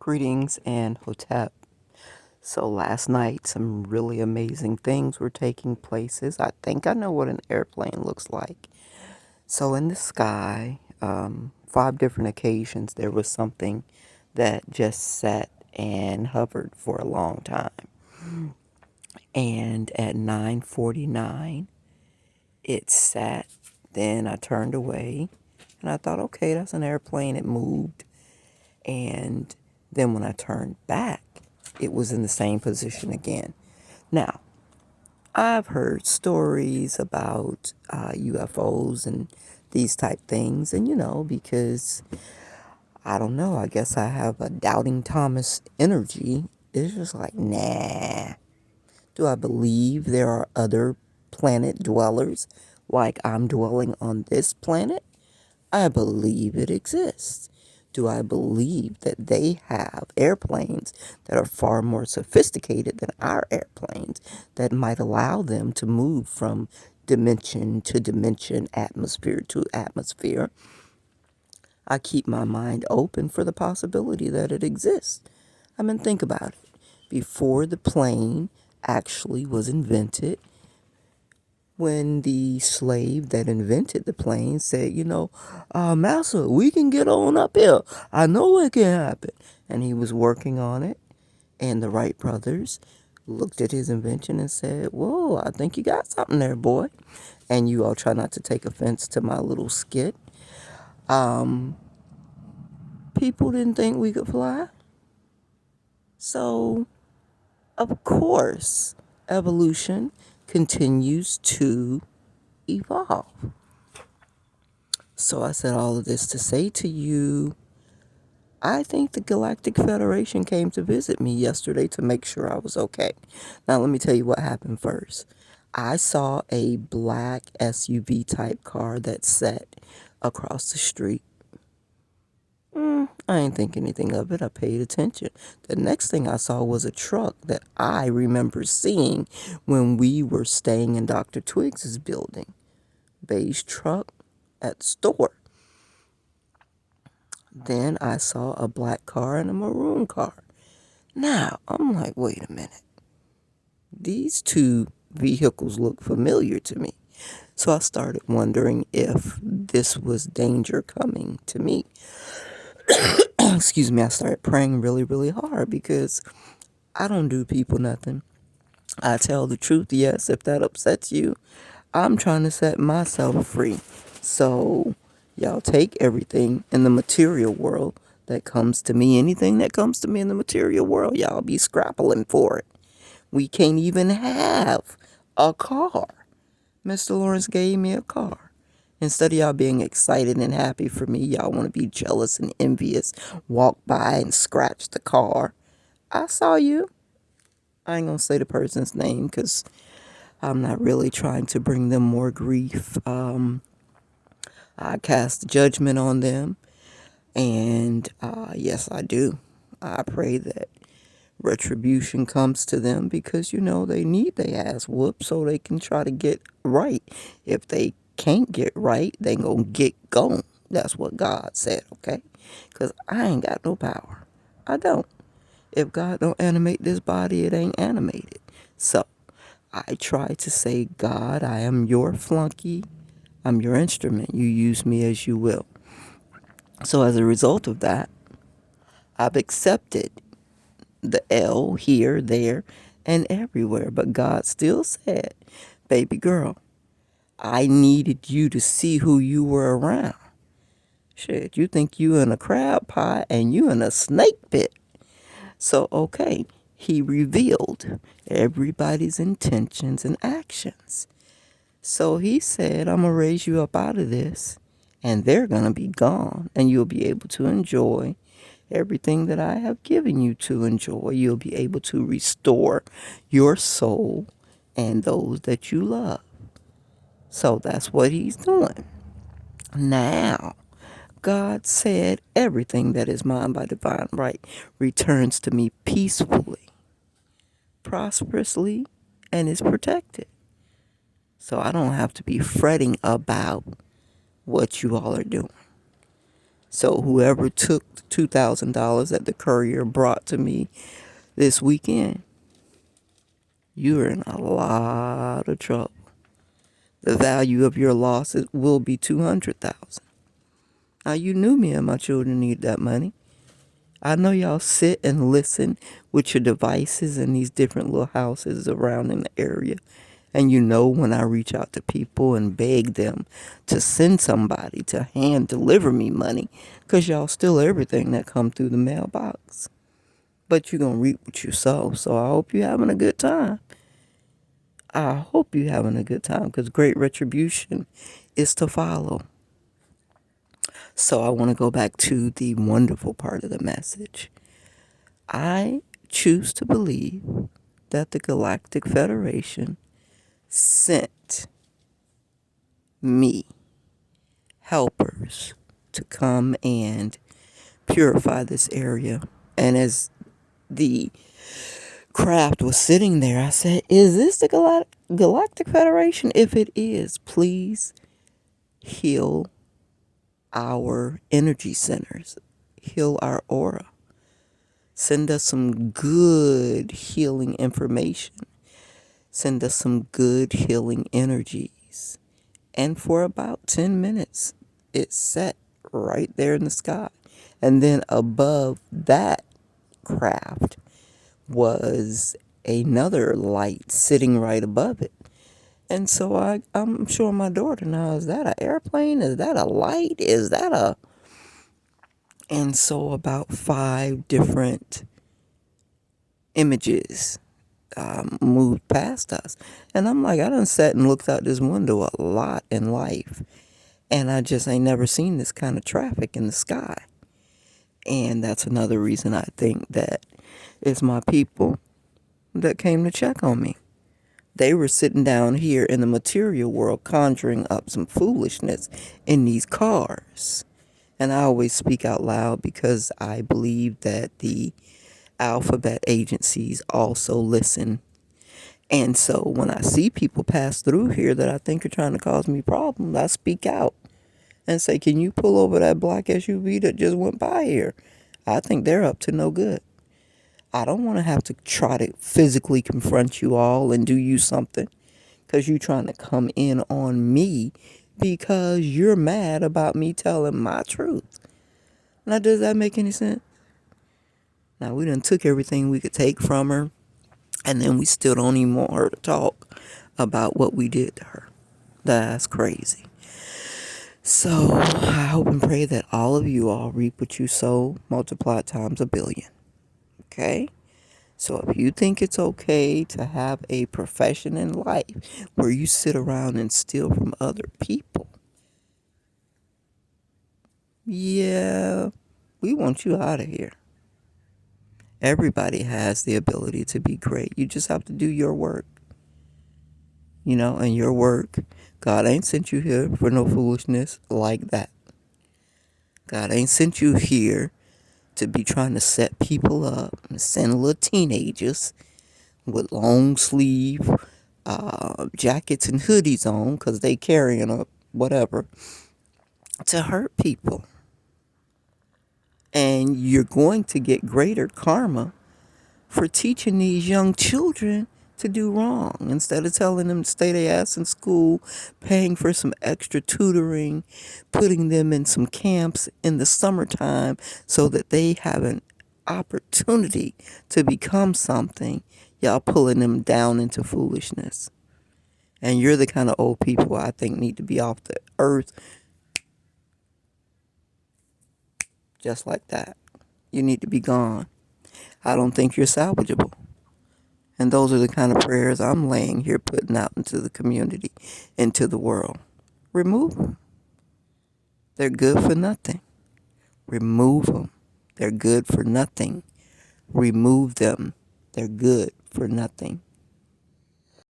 Greetings and Hotep. So last night, some really amazing things were taking places. I think I know what an airplane looks like. So in the sky, 5 different occasions, there was something that just sat and hovered for a long time. And at 9:49, it sat. Then I turned away, and I thought, okay, that's an airplane. It moved. And then when I turned back, it was in the same position again. Now, I've heard stories about UFOs and these type things, and because I don't know, I guess I have a doubting Thomas energy. It's just like, nah. Do I believe there are other planet dwellers like I'm dwelling on this planet? I believe it exists. Do I believe that they have airplanes that are far more sophisticated than our airplanes that might allow them to move from dimension to dimension, atmosphere to atmosphere? I keep my mind open for the possibility that it exists. I mean, think about it. Before the plane actually was invented, when the slave that invented the plane said, Massa, we can get on up here. I know it can happen. And he was working on it. And the Wright brothers looked at his invention and said, whoa, I think you got something there, boy. And you all try not to take offense to my little skit. People didn't think we could fly. So, of course, evolution continues to evolve. So I said all of this to say to you, I think the Galactic Federation came to visit me yesterday to make sure I was okay. Now let me tell you what happened first. I saw a black SUV type car that sat across the street. I didn't think anything of it. I paid attention. The next thing I saw was a truck that I remember seeing when we were staying in Dr. Twiggs's building. Beige truck at the store. Then I saw a black car and a maroon car. Now, I'm like, wait a minute. These two vehicles look familiar to me. So I started wondering if this was danger coming to me. Excuse me, I started praying really, really hard because I don't do people nothing. I tell the truth, yes, if that upsets you, I'm trying to set myself free. So y'all take everything in the material world that comes to me. Anything that comes to me in the material world, y'all be scrappling for it. We can't even have a car. Mr. Lawrence gave me a car. Instead of y'all being excited and happy for me, y'all want to be jealous and envious, walk by and scratch the car. I saw you. I ain't going to say the person's name because I'm not really trying to bring them more grief. I cast judgment on them. And yes, I do. I pray that retribution comes to them because, they need their ass whooped so they can try to get right. If they can't get right, they gonna get gone. That's what God said, okay? Because I ain't got no power. I don't. If God don't animate this body, it ain't animated. So I try to say, God, I am your flunky. I'm your instrument. You use me as you will. So as a result of that, I've accepted the L here, there, and everywhere. But God still said, baby girl, I needed you to see who you were around. Shit, you think you in a crab pot and you in a snake pit. So, okay, he revealed everybody's intentions and actions. So he said, I'm going to raise you up out of this, and they're going to be gone, and you'll be able to enjoy everything that I have given you to enjoy. You'll be able to restore your soul and those that you love. So that's what he's doing. Now, God said everything that is mine by divine right returns to me peacefully, prosperously, and is protected. So I don't have to be fretting about what you all are doing. So whoever took the $2,000 that the courier brought to me this weekend, you're in a lot of trouble. The value of your loss will be $200,000. Now you knew me and my children need that money. I know y'all sit and listen with your devices in these different little houses around in the area. And you know when I reach out to people and beg them to send somebody to hand deliver me money, because y'all steal everything that come through the mailbox. But you're going to reap what you sow. So I hope you're having a good time. I hope you're having a good time, because great retribution is to follow. So I want to go back to the wonderful part of the message. I choose to believe that the Galactic Federation sent me helpers to come and purify this area. And as the craft was sitting there, I said, is this the Galactic Federation? If it is, please heal our energy centers, heal our aura. Send us some good healing information. Send us some good healing energies. And for about 10 minutes, it set right there in the sky. And then above that craft was another light sitting right above it. And so I'm showing my daughter now, is that an airplane? Is that a light? Is that a... And so about 5 different images moved past us. And I'm like, I done sat and looked out this window a lot in life. And I just ain't never seen this kind of traffic in the sky. And that's another reason I think that it's my people that came to check on me. They were sitting down here in the material world conjuring up some foolishness in these cars. And I always speak out loud because I believe that the alphabet agencies also listen. And so when I see people pass through here that I think are trying to cause me problems, I speak out and say, can you pull over that black SUV that just went by here? I think they're up to no good. I don't want to have to try to physically confront you all and do you something because you're trying to come in on me because you're mad about me telling my truth. Now, does that make any sense? Now, we done took everything we could take from her, and then we still don't even want her to talk about what we did to her. That's crazy. So, I hope and pray that all of you all reap what you sow, multiplied times a billion. Okay? So if you think it's okay to have a profession in life where you sit around and steal from other people, yeah, we want you out of here. Everybody has the ability to be great. You just have to do your work. You know, and your work, God ain't sent you here for no foolishness like that. God ain't sent you here to be trying to set people up and send little teenagers with long sleeve jackets and hoodies on because they carrying a whatever to hurt people. And you're going to get greater karma for teaching these young children to do wrong instead of telling them to stay their ass in school, paying for some extra tutoring, putting them in some camps in the summertime so that they have an opportunity to become something. Y'all pulling them down into foolishness. And you're the kind of old people I think need to be off the earth just like that. You need to be gone. I don't think you're salvageable. And those are the kind of prayers I'm laying here putting out into the community, into the world. Remove them. They're good for nothing. Remove them. They're good for nothing. Remove them. They're good for nothing.